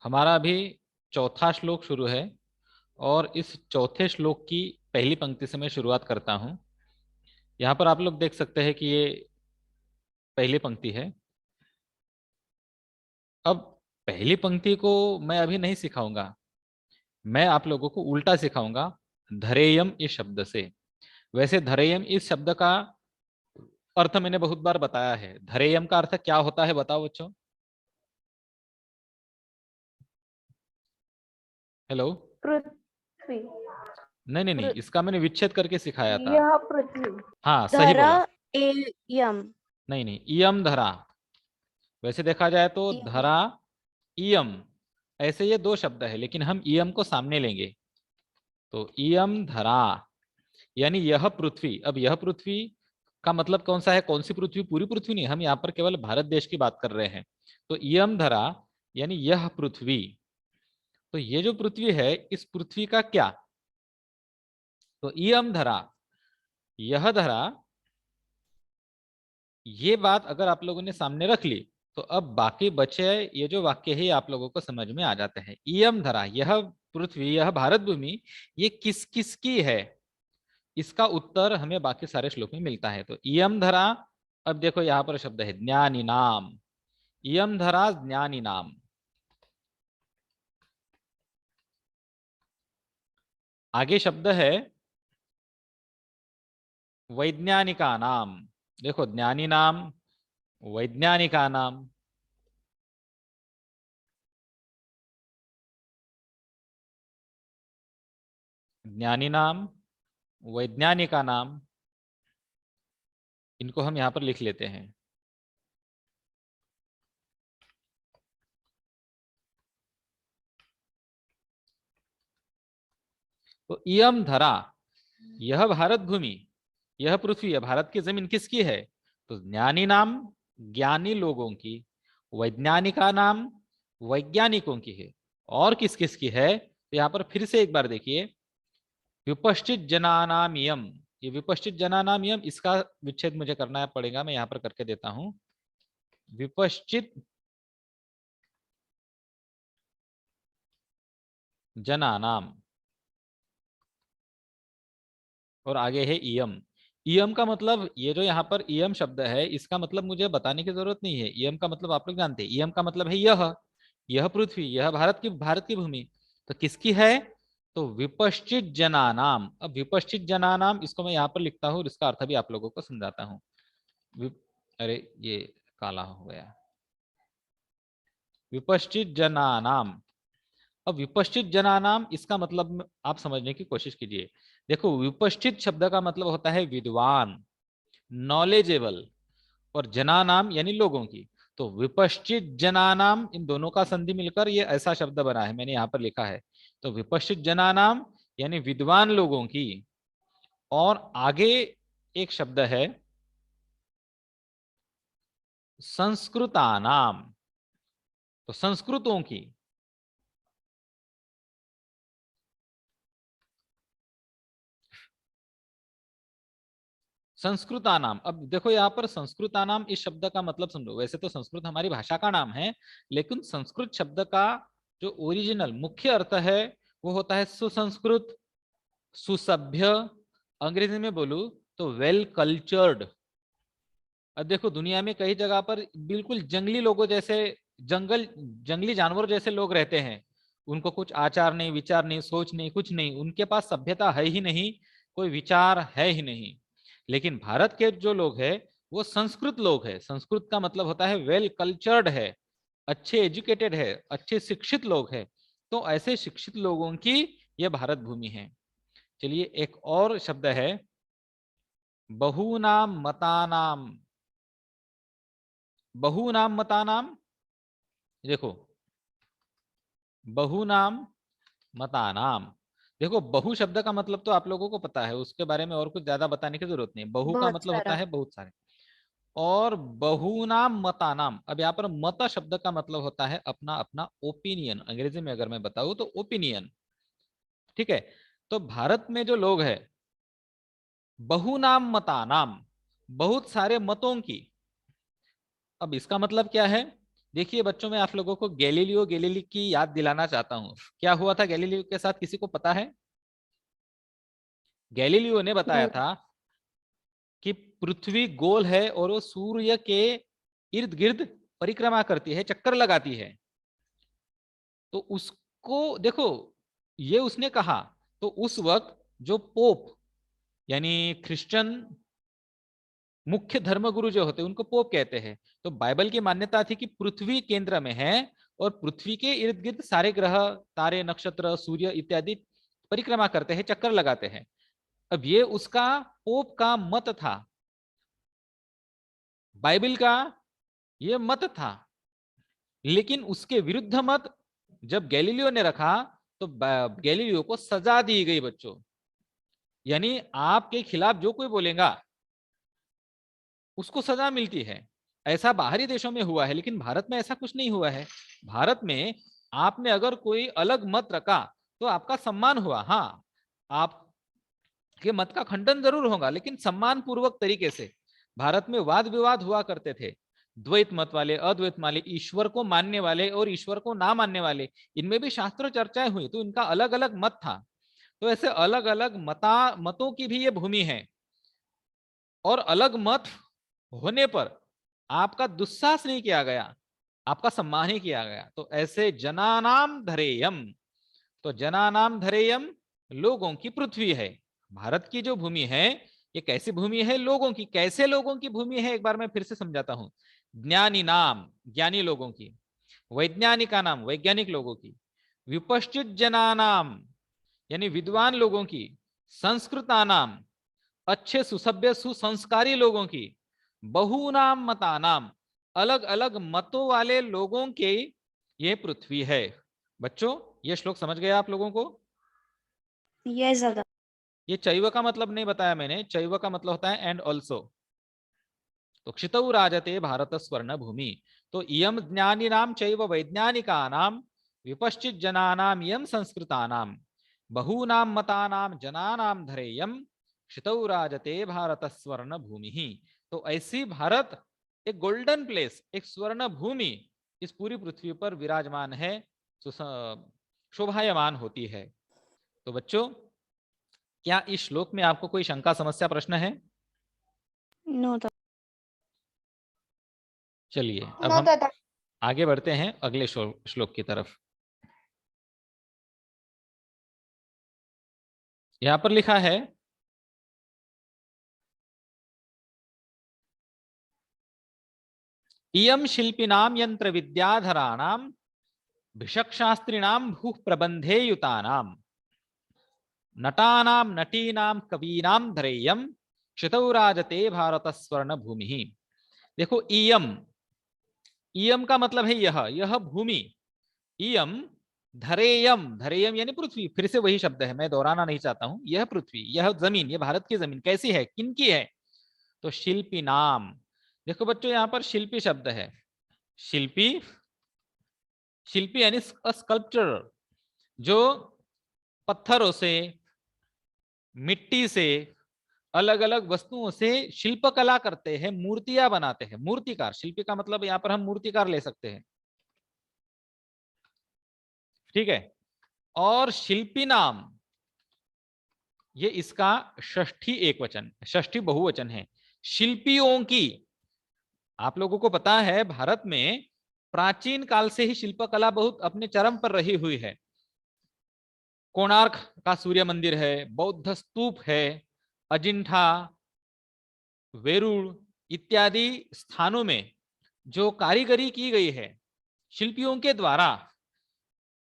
हमारा अभी चौथा श्लोक शुरू है और इस चौथे श्लोक की पहली पंक्ति से मैं शुरुआत करता हूं। यहाँ पर आप लोग देख सकते हैं कि ये पहली पंक्ति है। अब पहली पंक्ति को मैं अभी नहीं सिखाऊंगा, मैं आप लोगों को उल्टा सिखाऊंगा धरेयम इस शब्द से। वैसे धरेयम इस शब्द का अर्थ मैंने बहुत बार बताया है। धरेयम का अर्थ क्या होता है बताओ बच्चों। हेलो। पृथ्वी। नहीं नहीं नहीं, पृ- इसका मैंने विच्छेद करके सिखाया था। यह पृथ्वी। हाँ सही धरा बोला। एयम। नहीं नहीं, इयम धरा। वैसे देखा जाए तो इयम। धरा इयम, ऐसे ये दो शब्द है लेकिन हम इयम को सामने लेंगे। तो इयम धरा यानी यह पृथ्वी। अब यह पृथ्वी का मतलब कौन सा है, कौन सी पृथ्वी, पूरी पृथ्वी नहीं, हम यहाँ पर केवल भारत देश की बात कर रहे हैं। तो इयम धरा यानी यह पृथ्वी। तो ये जो पृथ्वी है इस पृथ्वी का क्या, तो इयम धरा, यह धरा, ये बात अगर आप लोगों ने सामने रख ली तो अब बाकी बचे ये जो वाक्य है ये आप लोगों को समझ में आ जाते हैं। इयम धरा, यह पृथ्वी, यह भारत भूमि, ये किस किस की है, इसका उत्तर हमें बाकी सारे श्लोक में मिलता है। तो इयम धरा, अब देखो यहां पर शब्द है ज्ञानी नाम। इयम धरा ज्ञानी नाम। आगे शब्द है वैज्ञानिका नाम। देखो ज्ञानी नाम, वैज्ञानिका नाम। ज्ञानी नाम, वैज्ञानिका नाम, इनको हम यहां पर लिख लेते हैं। तो इयम धरा, यह भारत भूमि, यह पृथ्वी, यह भारत की जमीन किसकी है, तो ज्ञानी नाम, ज्ञानी लोगों की, वैज्ञानिका नाम, वैज्ञानिकों की है। और किस किस की है, तो यहाँ पर फिर से एक बार देखिए, विपश्चित जनानाम यम। ये विपश्चित जनानाम यम, इसका विच्छेद मुझे करना पड़ेगा, मैं यहाँ पर करके देता हूं। विपश्चित जनानाम और आगे है इयम। इयम का मतलब, ये जो यहाँ पर इयम शब्द है इसका मतलब मुझे बताने की जरूरत नहीं है। इयम का मतलब आप लोग जानते हैं, इयम का मतलब है यह पृथ्वी, यह भारत की भूमि। तो किसकी है, तो विपश्चित जनानाम। अब विपश्चित जनानाम इसको मैं यहाँ पर लिखता हूँ, इसका अर्थ भी आप लोगों को समझाता हूँ। अरे ये काला हो गया। विपश्चित जनानाम। अब विपश्चित जनानाम इसका मतलब आप समझने की कोशिश कीजिए। देखो विपश्चित शब्द का मतलब होता है विद्वान, नॉलेजेबल, और जनानाम यानी लोगों की। तो विपश्चित जनानाम, इन दोनों का संधि मिलकर ये ऐसा शब्द बना है, मैंने यहां पर लिखा है। तो विपश्चित जनानाम यानी विद्वान लोगों की। और आगे एक शब्द है संस्कृतानाम, तो संस्कृतों की। संस्कृतानाम, अब देखो यहाँ पर संस्कृतानाम इस शब्द का मतलब समझो। वैसे तो संस्कृत हमारी भाषा का नाम है, लेकिन संस्कृत शब्द का जो ओरिजिनल मुख्य अर्थ है वो होता है सुसंस्कृत, सुसभ्य। अंग्रेजी में बोलूं तो वेल कल्चर्ड। अब देखो दुनिया में कई जगह पर बिल्कुल जंगली लोगों जैसे, जंगली जानवर जैसे लोग रहते हैं। उनको कुछ आचार नहीं, विचार नहीं, सोच नहीं, कुछ नहीं, उनके पास सभ्यता है ही नहीं, कोई विचार है ही नहीं। लेकिन भारत के जो लोग हैं वो संस्कृत लोग हैं। संस्कृत का मतलब होता है वेल कल्चर्ड है, अच्छे एजुकेटेड है, अच्छे शिक्षित लोग हैं। तो ऐसे शिक्षित लोगों की यह भारत भूमि है। चलिए एक और शब्द है बहूनाम मतानाम। बहूनाम मतानाम, देखो बहुनाम मतानाम। देखो बहु शब्द का मतलब तो आप लोगों को पता है, उसके बारे में और कुछ ज्यादा बताने की जरूरत नहीं। बहु का बहुत मतलब होता सारा। है बहुत सारे। और बहुनाम मतानाम, अब यहाँ पर मत शब्द का मतलब होता है अपना अपना ओपिनियन। अंग्रेजी में अगर मैं बताऊं तो ओपिनियन, ठीक है। तो भारत में जो लोग हैं, बहुनाम मतानाम, बहुत सारे मतों की। अब इसका मतलब क्या है, देखिए बच्चों, मैं आप लोगों को गैलीलियो गैलीली की याद दिलाना चाहता हूँ। क्या हुआ था गैलीलियो के साथ, किसी को पता है? गैलीलियो ने बताया नो था कि पृथ्वी गोल है और वो सूर्य के इर्द गिर्द परिक्रमा करती है, चक्कर लगाती है। तो उसको देखो, ये उसने कहा। तो उस वक्त जो पोप, यानी क्रिश्चियन मुख्य धर्मगुरु जो होते हैं उनको पोप कहते हैं। तो बाइबल की मान्यता थी कि पृथ्वी केंद्र में है और पृथ्वी के इर्द गिर्द सारे ग्रह, तारे, नक्षत्र, सूर्य इत्यादि परिक्रमा करते हैं, चक्कर लगाते हैं। अब ये उसका पोप का मत था, बाइबल का ये मत था। लेकिन उसके विरुद्ध मत जब गैलीलियो ने रखा तो गैलीलियो को सजा दी गई बच्चों। यानी आपके खिलाफ जो कोई बोलेगा उसको सजा मिलती है। ऐसा बाहरी देशों में हुआ है, लेकिन भारत में ऐसा कुछ नहीं हुआ है। भारत में आपने अगर कोई अलग मत रखा तो आपका सम्मान हुआ। हाँ, आपके मत का खंडन जरूर होगा, लेकिन सम्मान पूर्वक तरीके से। भारत में वाद विवाद हुआ करते थे, द्वैत मत वाले, अद्वैत वाले, ईश्वर को मानने वाले और ईश्वर को ना मानने वाले, इनमें भी शास्त्र चर्चाएं हुई। तो इनका अलग अलग मत था। तो ऐसे अलग अलग मतों की भी ये भूमि है। और अलग मत होने पर आपका दुस्साहस नहीं किया गया, आपका सम्मान ही किया गया। तो ऐसे जनानाम धरेयम, तो जनानाम धरेयम लोगों की पृथ्वी है। भारत की जो भूमि है ये कैसी भूमि है? लोगों की। कैसे लोगों की भूमि है, एक बार मैं फिर से समझाता हूं। ज्ञानी नाम, ज्ञानी लोगों की। वैज्ञानिका नाम, वैज्ञानिक लोगों की। विपश्चित जनानाम, यानी विद्वान लोगों की। संस्कृतानाम, अच्छे सुसभ्य सुसंस्कारी लोगों की। बहुनाम मतानाम, अलग अलग मतों वाले लोगों के ये पृथ्वी है। बच्चों, ये श्लोक समझ गए आप लोगों को? यस दादा। ये चैव का मतलब नहीं बताया मैंने। चैव का मतलब होता है एंड ऑल्सो। तो क्षितौ राजते भारत स्वर्ण भूमि। तो इयम ज्ञानी नाम चैव वैज्ञानिका नाम विपश्चित जनानाम इयम संस्कृतानाम बहूनाम मतानाम जनानाम धरेयम क्षितौ राजते भारत स्वर्ण भूमि ही। तो ऐसी भारत एक गोल्डन प्लेस, एक स्वर्ण भूमि इस पूरी पृथ्वी पर विराजमान है, शोभायमान होती है। तो बच्चों, क्या इस श्लोक में आपको कोई शंका, समस्या, प्रश्न है? नो दादा। चलिए अब नो हम दादा। आगे बढ़ते हैं अगले श्लोक की तरफ। यहां पर लिखा है, इयम शिल्पिनाम यंत्र विद्याधराणाम भिषक्शास्त्रिणाम भूः प्रबंधे युतानाम नटानाम नटीनाम कवीनाम धरेयम क्षितौ राजते भारत स्वर्ण भूमि ही। देखो, इयम, इयम का मतलब है यह भूमि। इयम धरेयम, धरेयम यानी पृथ्वी। फिर से वही शब्द है, मैं दोहराना नहीं चाहता हूं। यह पृथ्वी, यह जमीन, यह भारत की जमीन कैसी है, किनकी है? तो शिल्पी नाम। देखो बच्चों, यहां पर शिल्पी शब्द है। शिल्पी, शिल्पी यानी स्कल्पचर, जो पत्थरों से, मिट्टी से, अलग अलग वस्तुओं से शिल्पकला करते हैं, मूर्तियां बनाते हैं। मूर्तिकार, शिल्पी का मतलब यहां पर हम मूर्तिकार ले सकते हैं। ठीक है। और शिल्पी नाम, ये इसका षष्ठी एक वचन, षष्ठी बहुवचन है। शिल्पियों की। आप लोगों को पता है भारत में प्राचीन काल से ही शिल्पकला बहुत अपने चरम पर रही हुई है। कोणार्क का सूर्य मंदिर है, बौद्ध स्तूप है, अजिंठा, वेरूळ इत्यादि स्थानों में जो कारीगरी की गई है शिल्पियों के द्वारा,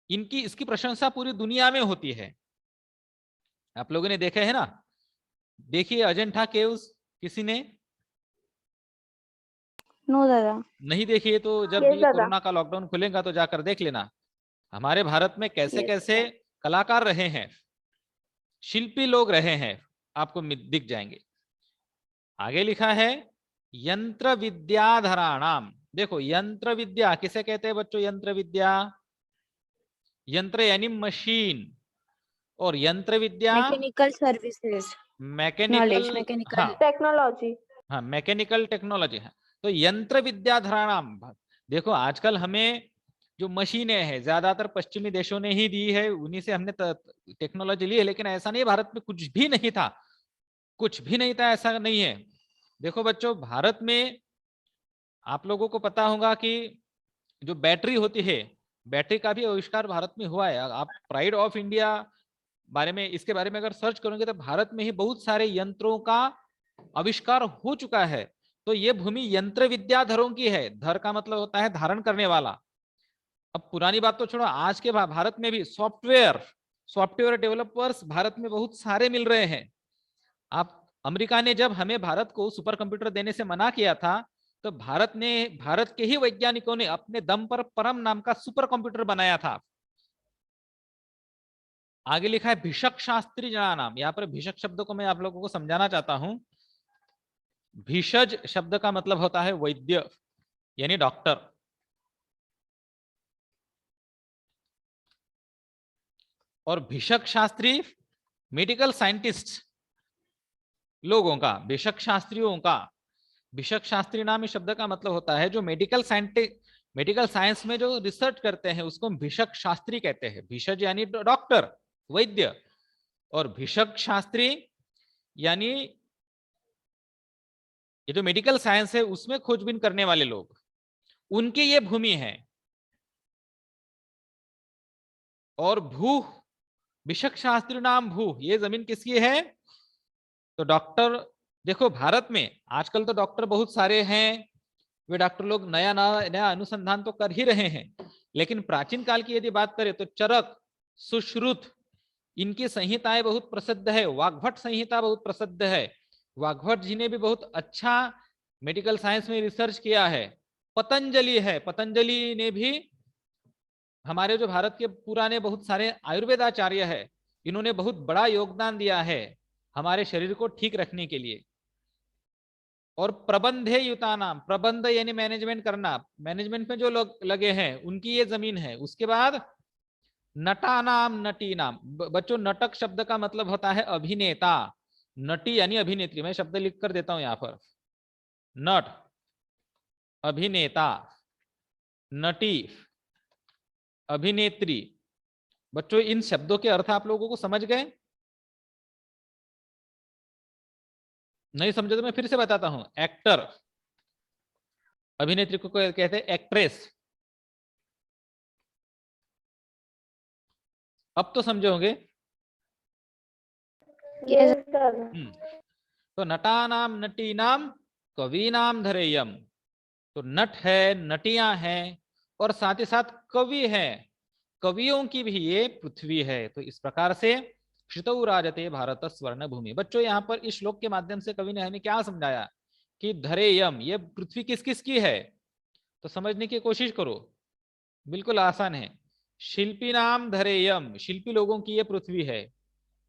इनकी, इसकी प्रशंसा पूरी दुनिया में होती है। आप लोगों ने देखे है ना? देखिए अजंठा केव्स, किसी ने नो दादा। नहीं देखिए तो जब यस ये दादा। कोरोना का लॉकडाउन खुलेगा तो जाकर देख लेना। हमारे भारत में कैसे यस कैसे दादा। कलाकार रहे हैं, शिल्पी लोग रहे हैं, आपको दिख जाएंगे। आगे लिखा है यंत्र विद्याधराणाम। देखो, यंत्र विद्या किसे कहते हैं बच्चों? यंत्र विद्या, यंत्र यानी मशीन, और यंत्र विद्या मैकेनिकल सर्विसेज, मैकेनिकल। नॉलेज, हाँ, मैकेनिकल टेक्नोलॉजी। हाँ, मैकेनिकल टेक्नोलॉजी है। तो यंत्र विद्याधराणाम, देखो आजकल हमें जो मशीनें हैं ज्यादातर पश्चिमी देशों ने ही दी है, उन्हीं से हमने टेक्नोलॉजी ली है, लेकिन ऐसा नहीं भारत में कुछ भी नहीं था, कुछ भी नहीं था, ऐसा नहीं है। देखो बच्चों, भारत में आप लोगों को पता होगा कि जो बैटरी होती है, बैटरी का भी आविष्कार भारत में हुआ है। आप प्राइड ऑफ इंडिया बारे में, इसके बारे में अगर सर्च करोगे तो भारत में ही बहुत सारे यंत्रों का आविष्कार हो चुका है। तो ये भूमि यंत्र विद्याधरों की है। धर का मतलब होता है धारण करने वाला। अब पुरानी बात तो छोड़ो, आज के भारत में भी सॉफ्टवेयर डेवलपर्स भारत में बहुत सारे मिल रहे हैं। आप, अमेरिका ने जब हमें भारत को सुपर कंप्यूटर देने से मना किया था, तो भारत के ही वैज्ञानिकों ने अपने दम पर परम नाम का सुपर कंप्यूटर बनाया था। आगे लिखा है भिषक शास्त्री नाम। यहाँ पर भिषक शब्द को मैं आप लोगों को समझाना चाहता हूं। भिषज शब्द का मतलब होता है वैद्य, यानी डॉक्टर। और भिषक शास्त्री मेडिकल साइंटिस्ट लोगों का, भिषक शास्त्रियों का। भिषक शास्त्री नाम इस शब्द का मतलब होता है जो मेडिकल साइंस में जो रिसर्च करते हैं उसको भिषक शास्त्री कहते हैं। भिषज यानी डॉक्टर, वैद्य, और भिषक शास्त्री यानी ये जो मेडिकल साइंस है उसमें खोजबीन करने वाले लोग, उनकी ये भूमि है। और भू, भिषक शास्त्री नाम भू, ये जमीन किसकी है? तो डॉक्टर, देखो भारत में आजकल तो डॉक्टर बहुत सारे हैं, वे डॉक्टर लोग नया नया अनुसंधान तो कर ही रहे हैं, लेकिन प्राचीन काल की यदि बात करें तो चरक, सुश्रुत, इनकी संहिताएं बहुत प्रसिद्ध है। वाग्भट संहिता बहुत प्रसिद्ध है। वाग्भट जी ने भी बहुत अच्छा मेडिकल साइंस में रिसर्च किया है। पतंजलि है, पतंजलि ने भी, हमारे जो भारत के पुराने बहुत सारे आयुर्वेदाचार्य है, इन्होंने बहुत बड़ा योगदान दिया है हमारे शरीर को ठीक रखने के लिए। और प्रबंधे युता नाम, प्रबंध यानी मैनेजमेंट करना, मैनेजमेंट में जो लोग लगे हैं उनकी ये जमीन है। उसके बाद नटा नाम, नटी नाम। बच्चों, नटक शब्द का मतलब होता है अभिनेता, नटी यानी अभिनेत्री। मैं शब्द लिख कर देता हूं यहां पर, नट अभिनेता, नटी अभिनेत्री। बच्चों, इन शब्दों के अर्थ आप लोगों को समझ गए? नहीं समझे तो मैं फिर से बताता हूं। एक्टर, अभिनेत्री को कहते हैं एक्ट्रेस। अब तो समझे होंगे। Yes, दादा। तो नटा नाम, नटी नाम, कवि नाम धरेयम। तो नट है, नटियां हैं, और साथ ही साथ कवि है, कवियों की भी ये पृथ्वी है। तो इस प्रकार से क्षितौ राजते भारत स्वर्ण भूमि। बच्चों, यहाँ पर इस श्लोक के माध्यम से कवि ने हमें क्या समझाया कि धरेयम, ये पृथ्वी किस किस की है? तो समझने की कोशिश करो, बिल्कुल आसान है। शिल्पी नाम धरेयम, शिल्पी लोगों की ये पृथ्वी है।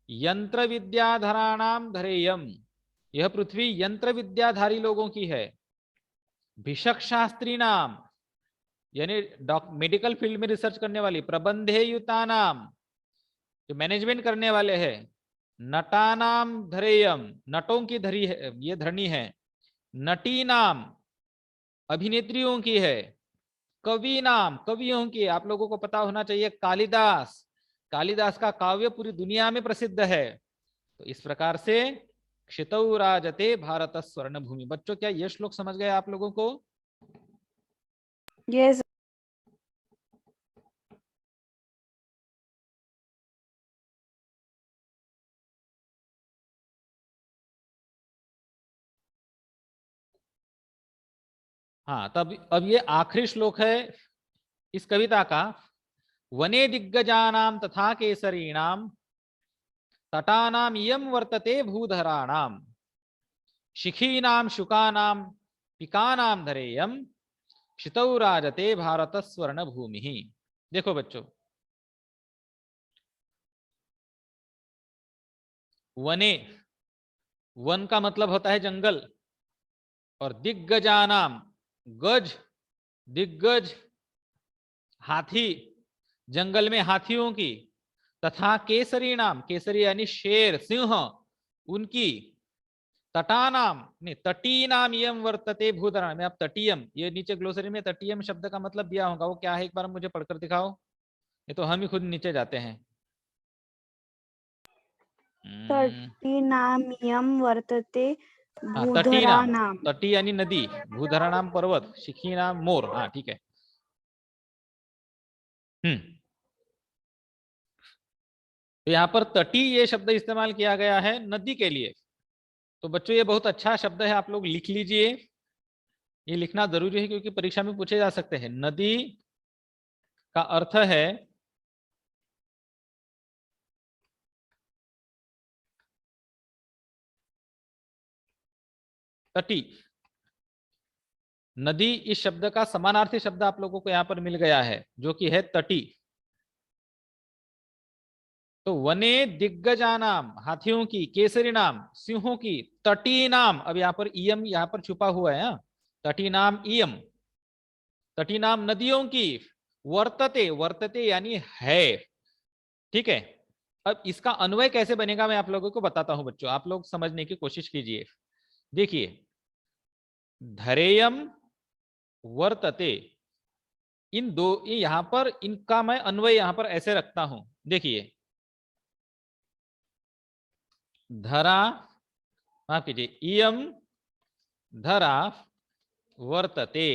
यंत्र विद्याधराणाम धरेयम, यह पृथ्वी यंत्र विद्याधारी लोगों की है। भिषक शास्त्री नाम, यानी मेडिकल फील्ड में रिसर्च करने वाली, प्रबंधे युता नाम, जो मैनेजमेंट करने वाले हैं। नटा नाम धरेयम, नटों की धरी है, ये धरनी है। नटी नाम, अभिनेत्रियों की है। कवि नाम, कवियों की, आप लोगों को पता होना चाहिए कालिदास, कालिदास का काव्य पूरी दुनिया में प्रसिद्ध है। तो इस प्रकार से क्षितौ राजते भारत स्वर्ण भूमि। बच्चों, क्या ये श्लोक समझ गए आप लोगों को? Yes, हाँ, तब अब ये आखिरी श्लोक है इस कविता का। वने दिग्गजानाम तथा केसरीणाम तटानाम इयं वर्तते भूधराणाम शिखीनाम शुकानाम पिकानाम धरेयम क्षितौ राजते भारत स्वर्ण भूमि। देखो बच्चों, वने, वन का मतलब होता है जंगल, और दिग्गजानाम, गज, दिग्गज हाथी, जंगल में हाथियों की, तथा केसरी नाम, केसरी यानी शेर, सिंह, उनकी, तटानाम नहीं, तटीनाम इयम वर्तते भूधराणाम में, आप तटीयम, ये नीचे ग्लोसरी में तटीयम शब्द का मतलब दिया होगा, वो क्या है एक बार मुझे पढ़कर दिखाओ, ये तो हम ही खुद नीचे जाते हैं। तटीनामियं वर्तते हाँ, तटीनाम, भूधराणाम। तटी यानी नदी, भूधराणाम पर्वत, शिखीनाम मोर, हाँ ठीक है। तो यहाँ पर तटी ये शब्द इस्तेमाल किया गया है नदी के लिए। तो बच्चों ये बहुत अच्छा शब्द है, आप लोग लिख लीजिए, ये लिखना जरूरी है क्योंकि परीक्षा में पूछे जा सकते हैं। नदी का अर्थ है तटी। नदी इस शब्द का समानार्थी शब्द आप लोगों को यहाँ पर मिल गया है जो कि है तटी। तो वने दिग्गजा नाम, हाथियों की, केसरी नाम, सिंहों की, तटी नाम, अब यहाँ पर इयम यहाँ पर छुपा हुआ है, तटी नाम इयम, तटी नाम नदियों की, वर्तते, वर्तते यानी है, ठीक है। अब इसका अन्वय कैसे बनेगा मैं आप लोगों को बताता हूं बच्चों, आप लोग समझने की कोशिश कीजिए। देखिए, धरेयम वर्तते, इन दो, यहां पर इनका मैं अन्वय यहां पर ऐसे रखता हूं। देखिए, धरा, माफ कीजिए, इयम धरा वर्तते।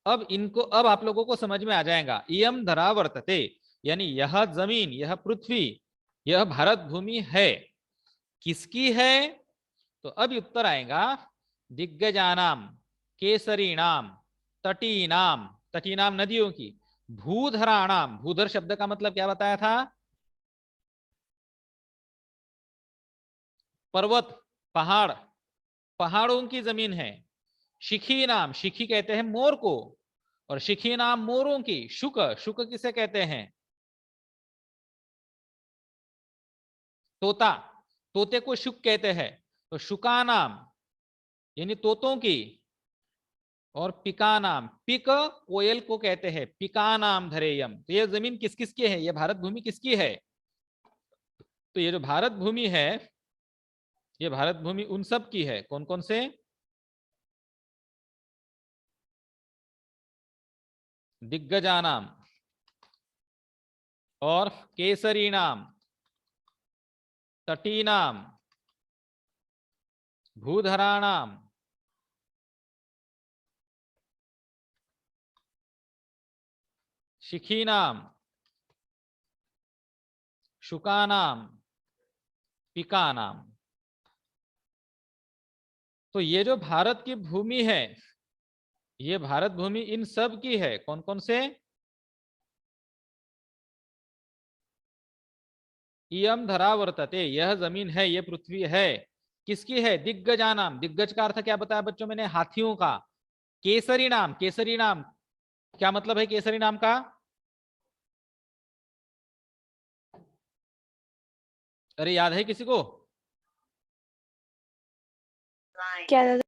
अब इनको, अब आप लोगों को समझ में आ जाएगा, इयम धरा वर्तते यानी यह जमीन, यह पृथ्वी, यह भारत भूमि है, किसकी है? तो अब उत्तर आएगा दिग्गजानाम, केसरीणाम, तटीनाम, तटीनाम नदियों की, भूधराणाम, भूधर शब्द का मतलब क्या बताया था? पर्वत, पहाड़, पहाड़ों की जमीन है। शिखी नाम, शिखी कहते हैं मोर को, और शिखी नाम मोरों की, शुक, शुक किसे कहते हैं? तोता, तोते को शुक कहते हैं। तो शुका नाम यानी तोतों की, और पिका नाम, पिक कोयल को कहते हैं, पिका नाम धरेयम। तो ये जमीन किस किस की है? ये भारत भूमि किसकी है? तो ये जो भारत भूमि है, ये भारत भूमि उन सब की है, कौन कौन से? दिग्गजा नाम, और केसरी नाम, तटी नाम, भूधराणाम, शिखी नाम, शुका नाम, पिका नाम। तो ये जो भारत की भूमि है, ये भारत भूमि इन सब की है, कौन कौन से? इयम धरा वर्तते, यह जमीन है, ये पृथ्वी है, किसकी है? दिग्गजा नाम। दिग्गज का अर्थ क्या बताया बच्चों मैंने? हाथियों का। केसरी नाम, केसरी नाम क्या मतलब है केसरी नाम का? अरे याद है किसी को? क्या दादा?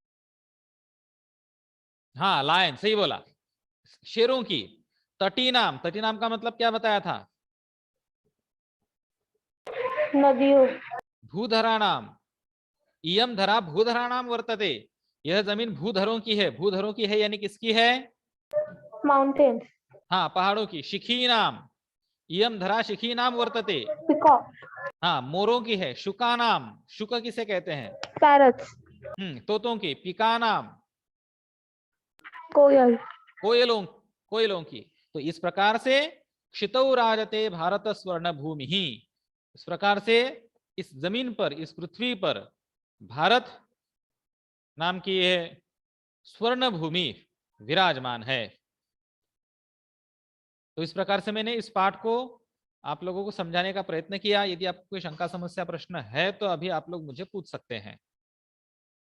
हाँ, लायन, सही बोला, शेरों की। तटी नाम, तटी नाम का मतलब क्या बताया था? नदियों। भूधरा नाम, इयम धरा भूधरा नाम वर्तते, यह जमीन भूधरों की है, भूधरों की है यानी किसकी है? माउंटेन। हाँ, पहाड़ों की। शिखी नाम, इयम धरा शिखी नाम वर्तते, पिकॉक। हाँ मोरों की है। शुका नाम, शुक किसे कहते हैं? पैरट्स। तोतों की। पिका नाम, कोयल। कोयलों, कोयलों की। तो इस प्रकार से क्षितौ राजते भारत स्वर्ण भूमि ही, इस प्रकार से इस जमीन पर, इस पृथ्वी पर भारत नाम की यह स्वर्ण भूमि विराजमान है। तो इस प्रकार से मैंने इस पाठ को आप लोगों को समझाने का प्रयत्न किया। यदि आपको कोई शंका, समस्या, प्रश्न है तो अभी आप लोग मुझे पूछ सकते हैं।